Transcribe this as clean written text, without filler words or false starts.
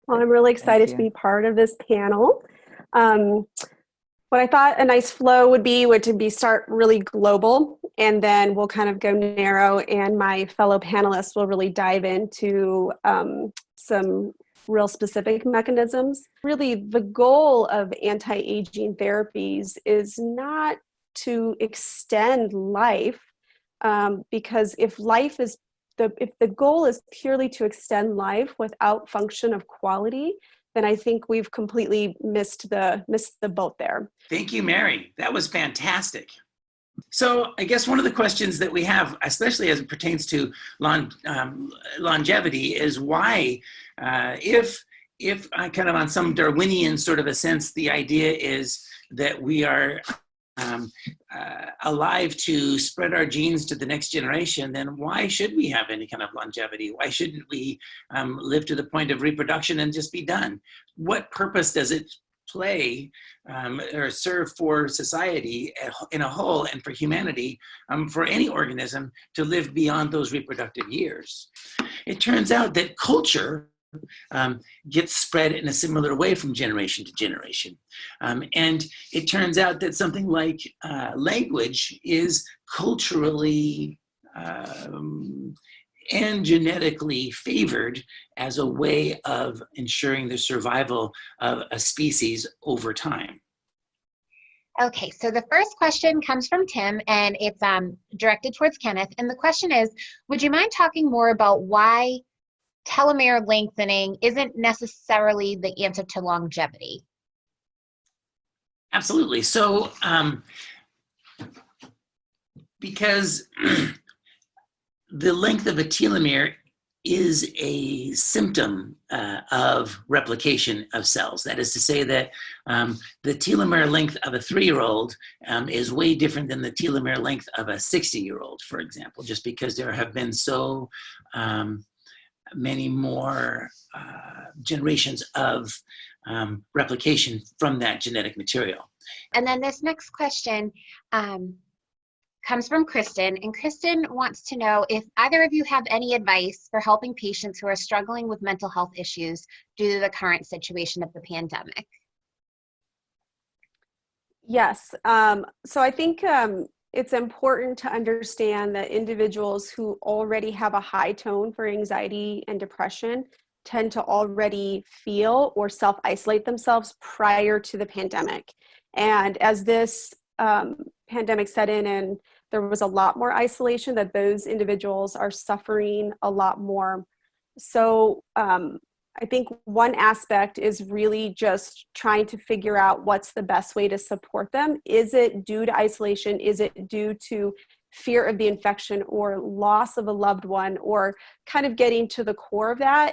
Well, I'm really Thank excited to you. be part of this panel. Um, what I thought a nice flow would to be start really global, and then we'll kind of go narrow, and my fellow panelists will really dive into some real specific mechanisms. Really, the goal of anti-aging therapies is not to extend life, because if the goal is purely to extend life without function of quality, then I think we've completely missed the boat there. Thank you, Mary. That was fantastic. So I guess one of the questions that we have, especially as it pertains to longevity, is why, if kind of on some Darwinian sort of a sense, the idea is that we are alive to spread our genes to the next generation, then why should we have any kind of longevity? Why shouldn't we live to the point of reproduction and just be done? What purpose does it play or serve for society in a whole, and for humanity, for any organism to live beyond those reproductive years? It turns out that culture gets spread in a similar way from generation to generation. And it turns out that something like language is culturally and genetically favored as a way of ensuring the survival of a species over time. Okay, so the first question comes from Tim, and it's directed towards Kenneth. And the question is, would you mind talking more about why telomere lengthening isn't necessarily the answer to longevity? Absolutely. So, because the length of a telomere is a symptom of replication of cells. That is to say that the telomere length of a 3-year-old is way different than the telomere length of a 60-year-old, for example, just because there have been so many more generations of replication from that genetic material. And then this next question comes from Kristen, and Kristen wants to know if either of you have any advice for helping patients who are struggling with mental health issues due to the current situation of the pandemic. Yes. So I think it's important to understand that individuals who already have a high tone for anxiety and depression tend to already feel or self-isolate themselves prior to the pandemic. And as this pandemic set in and there was a lot more isolation, that those individuals are suffering a lot more. So I think one aspect is really just trying to figure out what's the best way to support them. Is it due to isolation? Is it due to fear of the infection or loss of a loved one, or kind of getting to the core of that?